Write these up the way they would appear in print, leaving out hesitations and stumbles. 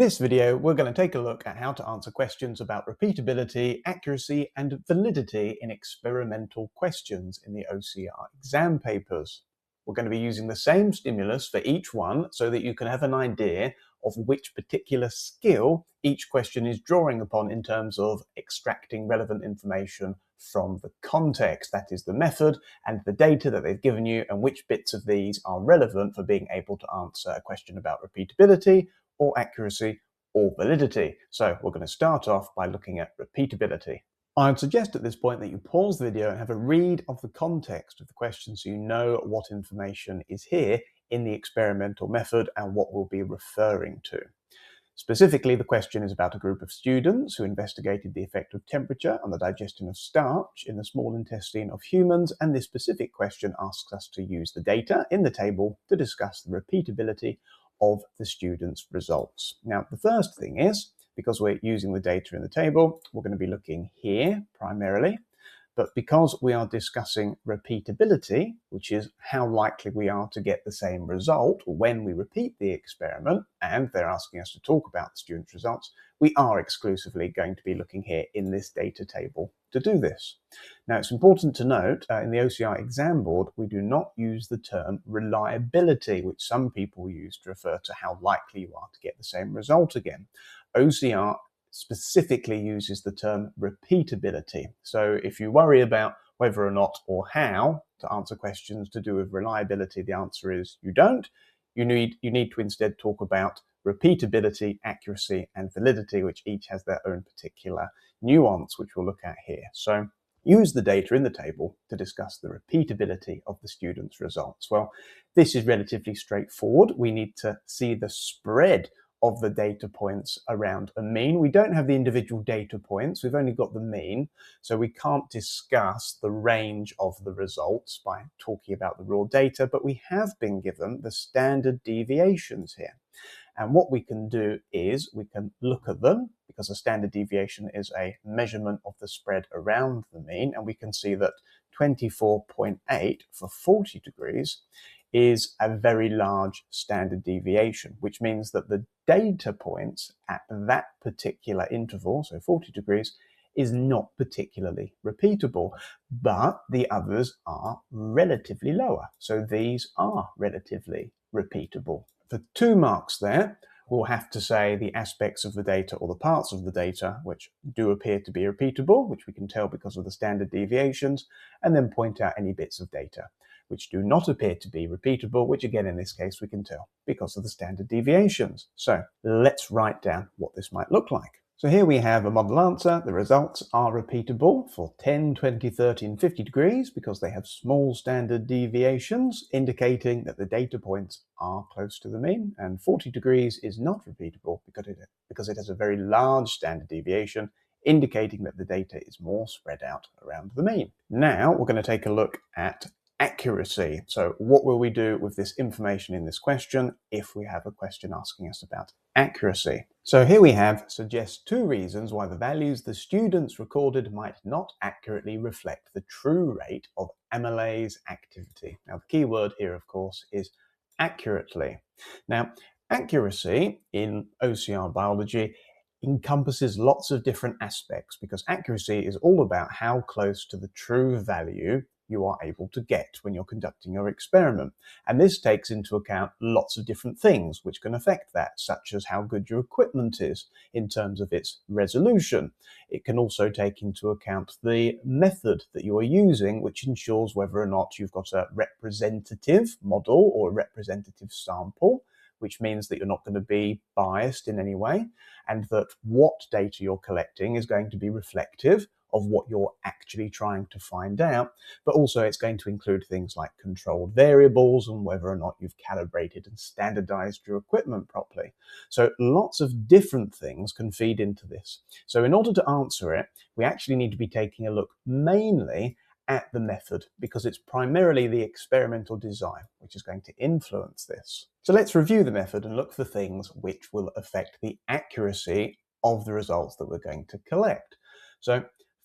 this video, we're going to take a look at how to answer questions about repeatability, accuracy, and validity in experimental questions in the OCR exam papers. We're going to be using the same stimulus for each one so that you can have an idea of which particular skill each question is drawing upon in terms of extracting relevant information from the context. That is the method and the data that they've given you, and which bits of these are relevant for being able to answer a question about repeatability or accuracy or validity. So we're going to start off by looking at repeatability. I'd suggest at this point that you pause the video and have a read of the context of the question so you know what information is here in the experimental method and what we'll be referring to. Specifically, the question is about a group of students who investigated the effect of temperature on the digestion of starch in the small intestine of humans, and this specific question asks us to use the data in the table to discuss the repeatability of the students' results. Now, the first thing is, because we're using the data in the table, we're going to be looking here primarily, but because we are discussing repeatability, which is how likely we are to get the same result when we repeat the experiment, and they're asking us to talk about the students' results, we are exclusively going to be looking here in this data table to do this. Now, it's important to note in the OCR exam board, we do not use the term reliability, which some people use to refer to how likely you are to get the same result again. OCR specifically uses the term repeatability. So if you worry about whether or not or how to answer questions to do with reliability, the answer is you don't. You need to instead talk about repeatability, accuracy, and validity, which each has their own particular nuance, which we'll look at here. So use the data in the table to discuss the repeatability of the students' results. Well, this is relatively straightforward. We need to see the spread of the data points around a mean. We don't have the individual data points, we've only got the mean, so we can't discuss the range of the results by talking about the raw data, but we have been given the standard deviations here. And what we can do is we can look at them, because a standard deviation is a measurement of the spread around the mean, and we can see that 24.8 for 40 degrees is a very large standard deviation, which means that the data points at that particular interval, so 40 degrees, is not particularly repeatable, but the others are relatively lower. So these are relatively repeatable. For 2 marks there, we'll have to say the aspects of the data or the parts of the data which do appear to be repeatable, which we can tell because of the standard deviations, and then point out any bits of data which do not appear to be repeatable, which again in this case we can tell because of the standard deviations. So let's write down what this might look like. So here we have a model answer. The results are repeatable for 10, 20, 30, and 50 degrees because they have small standard deviations, indicating that the data points are close to the mean, and 40 degrees is not repeatable because it has a very large standard deviation, indicating that the data is more spread out around the mean. Now we're going to take a look at accuracy. So what will we do with this information in this question if we have a question asking us about accuracy? So here we have suggest 2 reasons why the values the students recorded might not accurately reflect the true rate of amylase activity. Now the key word here of course is accurately. Now accuracy in OCR biology encompasses lots of different aspects because accuracy is all about how close to the true value you are able to get when you're conducting your experiment. And this takes into account lots of different things which can affect that, such as how good your equipment is in terms of its resolution. It can also take into account the method that you are using, which ensures whether or not you've got a representative model or a representative sample, which means that you're not going to be biased in any way, and that what data you're collecting is going to be reflective of what you're actually trying to find out, but also it's going to include things like controlled variables and whether or not you've calibrated and standardized your equipment properly. So lots of different things can feed into this. So in order to answer it, we actually need to be taking a look mainly at the method because it's primarily the experimental design which is going to influence this. So let's review the method and look for things which will affect the accuracy of the results that we're going to collect. So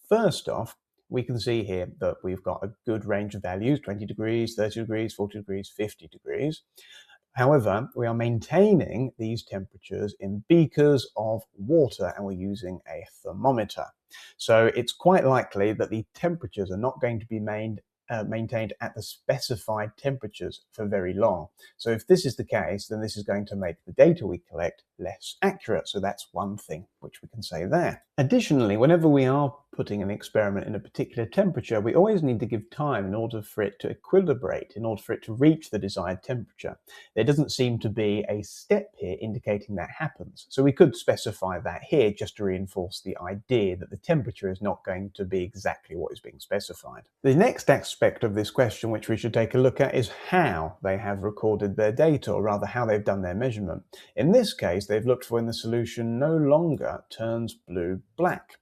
first off, we can see here that we've got a good range of values, 20 degrees, 30 degrees, 40 degrees, 50 degrees. However, we are maintaining these temperatures in beakers of water and we're using a thermometer. So it's quite likely that the temperatures are not going to be maintained at the specified temperatures for very long. So if this is the case, then this is going to make the data we collect less accurate. So that's one thing which we can say there. Additionally, whenever we are putting an experiment in a particular temperature, we always need to give time in order for it to equilibrate, in order for it to reach the desired temperature. There doesn't seem to be a step here indicating that happens. So we could specify that here just to reinforce the idea that the temperature is not going to be exactly what is being specified. The next aspect of this question which we should take a look at is how they have recorded their data, or rather how they've done their measurement. In this case, they've looked for when the solution no longer turns blue-black.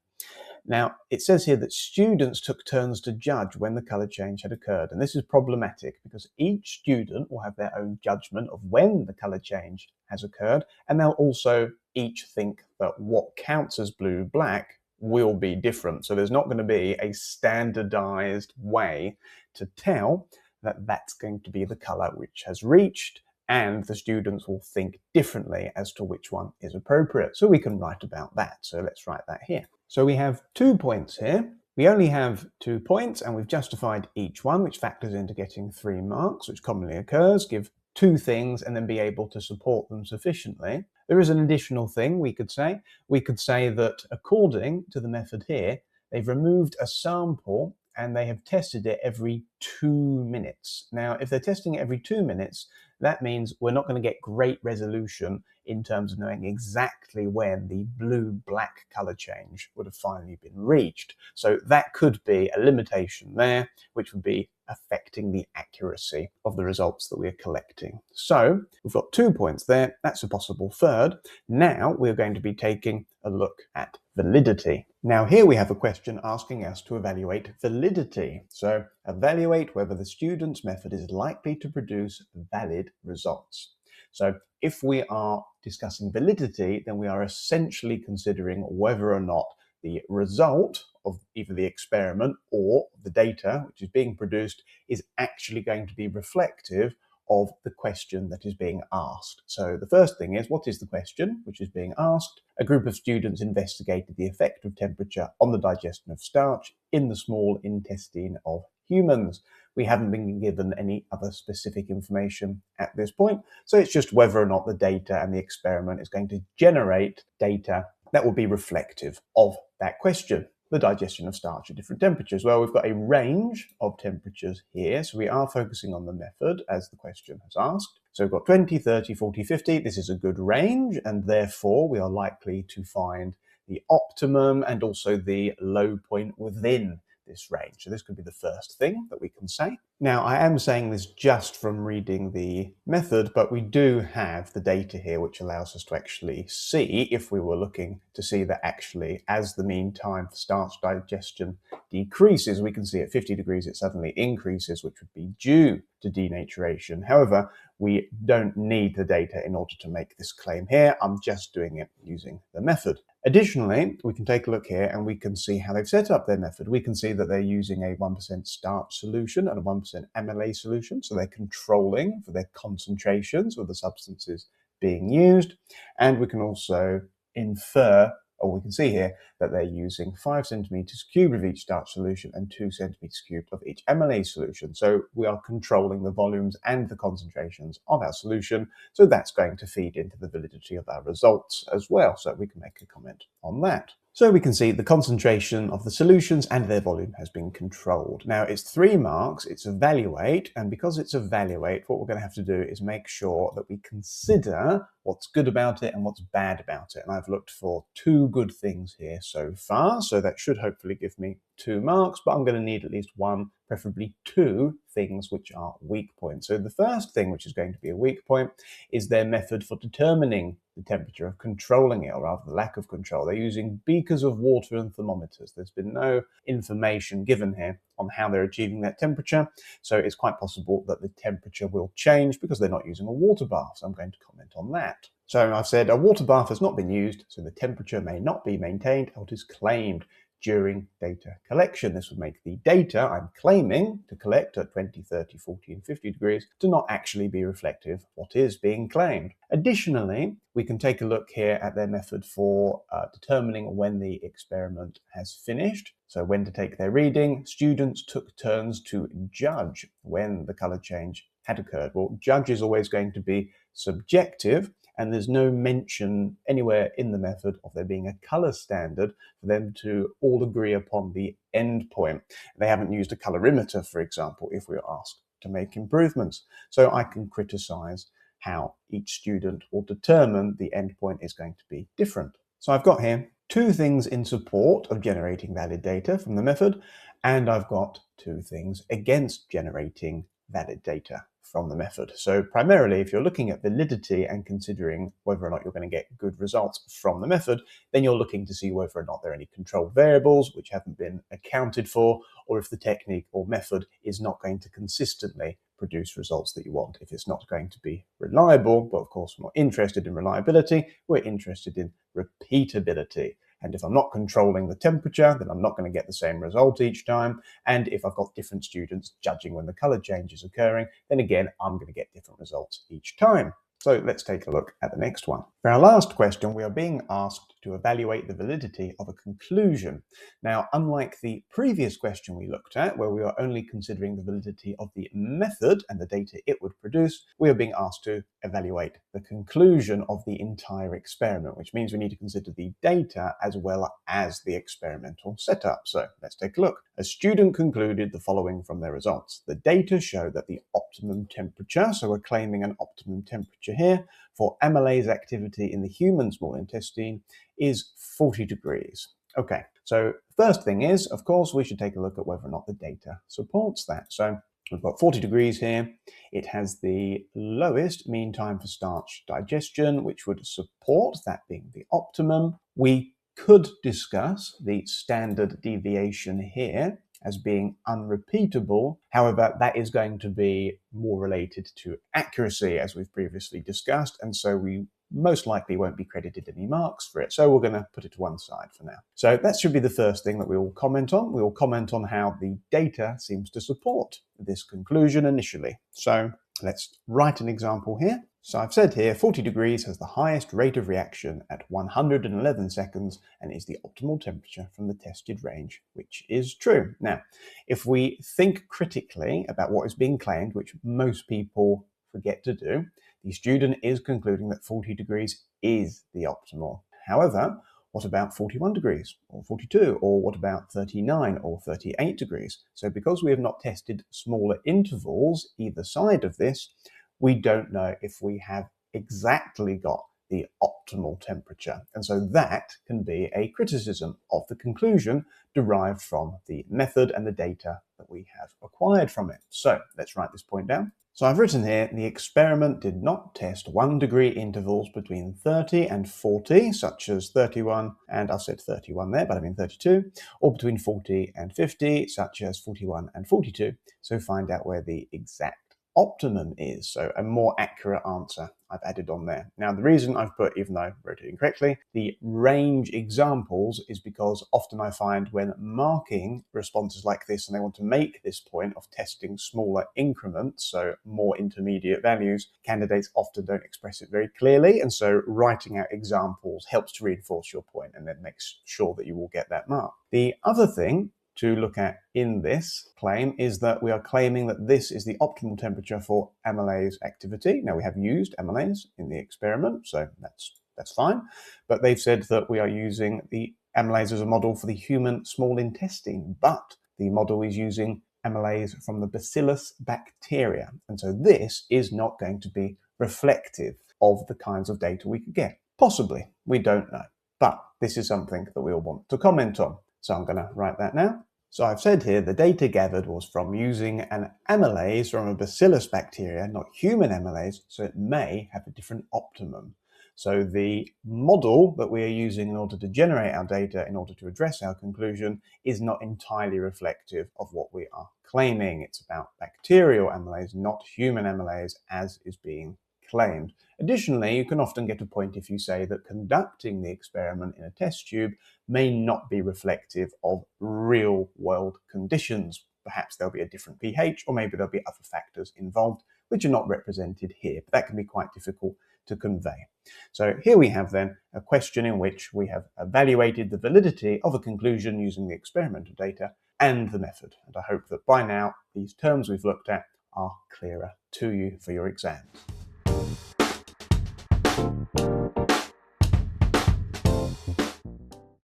Now, it says here that students took turns to judge when the colour change had occurred, and this is problematic because each student will have their own judgment of when the colour change has occurred, and they'll also each think that what counts as blue-black will be different. So there's not going to be a standardized way to tell that that's going to be the colour which has reached, and the students will think differently as to which one is appropriate. So we can write about that. So let's write that here. So we have 2 points here. We only have 2 points and we've justified each one, which factors into getting 3 marks, which commonly occurs. Give 2 things and then be able to support them sufficiently. There is an additional thing we could say. We could say that according to the method here, they've removed a sample and they have tested it every 2 minutes. Now, if they're testing it every 2 minutes, that means we're not going to get great resolution in terms of knowing exactly when the blue-black colour change would have finally been reached. So that could be a limitation there, which would be affecting the accuracy of the results that we're collecting. So we've got 2 points there. That's a possible third. Now we're going to be taking a look at validity. Now here we have a question asking us to evaluate validity. So evaluate whether the student's method is likely to produce valid results. So if we are discussing validity, then we are essentially considering whether or not the result of either the experiment or the data which is being produced is actually going to be reflective of the question that is being asked. So the first thing is, what is the question which is being asked? A group of students investigated the effect of temperature on the digestion of starch in the small intestine of humans. We haven't been given any other specific information at this point, so it's just whether or not the data and the experiment is going to generate data that will be reflective of that question. The digestion of starch at different temperatures. Well, we've got a range of temperatures here, so we are focusing on the method as the question has asked. So we've got 20, 30, 40, 50. This is a good range, and therefore we are likely to find the optimum and also the low point within this range. So this could be the first thing that we can say. Now, I am saying this just from reading the method, but we do have the data here which allows us to actually see, if we were looking to see that actually as the mean time for starch digestion decreases, we can see at 50 degrees it suddenly increases, which would be due to denaturation. However, we don't need the data in order to make this claim here. I'm just doing it using the method. Additionally, we can take a look here and we can see how they've set up their method. We can see that they're using a 1% starch solution and a 1% MLA solution, so they're controlling for their concentrations of the substances being used. And we can also infer, or we can see here, that they're using 5 centimeters cubed of each starch solution and 2 centimeters cubed of each MLA solution. So we are controlling the volumes and the concentrations of our solution, so that's going to feed into the validity of our results as well. So we can make a comment on that. So we can see the concentration of the solutions and their volume has been controlled. Now it's 3 marks, it's evaluate, and because it's evaluate, what we're going to have to do is make sure that we consider what's good about it and what's bad about it. And I've looked for 2 good things here so far, so that should hopefully give me 2 marks, but I'm going to need at least 1, preferably 2 things which are weak points. So the first thing which is going to be a weak point is their method for determining the temperature, of controlling it, or rather the lack of control. They're using beakers of water and thermometers. There's been no information given here on how they're achieving that temperature, so it's quite possible that the temperature will change because they're not using a water bath. So I'm going to comment on that. So I've said a water bath has not been used, so the temperature may not be maintained or it is claimed during data collection. This would make the data I'm claiming to collect at 20, 30, 40, and 50 degrees to not actually be reflective of what is being claimed. Additionally, we can take a look here at their method for determining when the experiment has finished. So when to take their reading, students took turns to judge when the color change had occurred. Well, judge is always going to be subjective, and there's no mention anywhere in the method of there being a color standard for them to all agree upon the end point. They haven't used a colorimeter, for example, if we are asked to make improvements. So I can criticize how each student will determine the endpoint is going to be different. So I've got here two things in support of generating valid data from the method, and I've got two things against generating valid data from the method. So primarily, if you're looking at validity and considering whether or not you're going to get good results from the method, then you're looking to see whether or not there are any control variables which haven't been accounted for, or if the technique or method is not going to consistently produce results that you want, if it's not going to be reliable. But of course, we're not interested in reliability, we're interested in repeatability. And if I'm not controlling the temperature, then I'm not going to get the same result each time. And if I've got different students judging when the color change is occurring, then again, I'm going to get different results each time. So let's take a look at the next one. For our last question, we are being asked to evaluate the validity of a conclusion. Now, unlike the previous question we looked at, where we are only considering the validity of the method and the data it would produce, we are being asked to evaluate the conclusion of the entire experiment, which means we need to consider the data as well as the experimental setup. So let's take a look. A student concluded the following from their results. The data show that the optimum temperature, so we're claiming an optimum temperature here, for amylase activity in the human small intestine is 40 degrees. Okay, so first thing is, of course, we should take a look at whether or not the data supports that. So we've got 40 degrees here. It has the lowest mean time for starch digestion, which would support that being the optimum. We could discuss the standard deviation here as being unrepeatable. However, that is going to be more related to accuracy, as we've previously discussed, and so we most likely won't be credited any marks for it. So we're going to put it to one side for now. So that should be the first thing that we will comment on. We will comment on how the data seems to support this conclusion initially. So let's write an example here. So I've said here 40 degrees has the highest rate of reaction at 111 seconds and is the optimal temperature from the tested range, which is true. Now, if we think critically about what is being claimed, which most people forget to do, the student is concluding that 40 degrees is the optimal. However, what about 41 degrees or 42, or what about 39 or 38 degrees? So because we have not tested smaller intervals either side of this, we don't know if we have exactly got the optimal temperature. And so that can be a criticism of the conclusion derived from the method and the data that we have acquired from it. So let's write this point down. So I've written here, the experiment did not test 1 degree intervals between 30 and 40, such as 31, and I've said 31 there, but I mean 32, or between 40 and 50, such as 41 and 42. So find out where the exact optimum is. So a more accurate answer I've added on there. Now, the reason I've put, even though I wrote it incorrectly, the range examples is because often I find when marking responses like this and they want to make this point of testing smaller increments, so more intermediate values, candidates often don't express it very clearly. And so writing out examples helps to reinforce your point and then makes sure that you will get that mark. The other thing to look at in this claim is that we are claiming that this is the optimal temperature for amylase activity. Now, we have used amylase in the experiment, so that's fine. But they've said that we are using the amylase as a model for the human small intestine, but the model is using amylase from the bacillus bacteria. And so this is not going to be reflective of the kinds of data we could get. Possibly, we don't know. But this is something that we'll want to comment on. So I'm going to write that now. So I've said here the data gathered was from using an amylase from a bacillus bacteria, not human amylase, so it may have a different optimum. So the model that we are using in order to generate our data, in order to address our conclusion, is not entirely reflective of what we are claiming. It's about bacterial amylase, not human amylase, as is being claimed. Additionally, you can often get a point if you say that conducting the experiment in a test tube may not be reflective of real-world conditions. Perhaps there'll be a different pH, or maybe there'll be other factors involved which are not represented here. But that can be quite difficult to convey. So here we have then a question in which we have evaluated the validity of a conclusion using the experimental data and the method. And I hope that by now these terms we've looked at are clearer to you for your exams.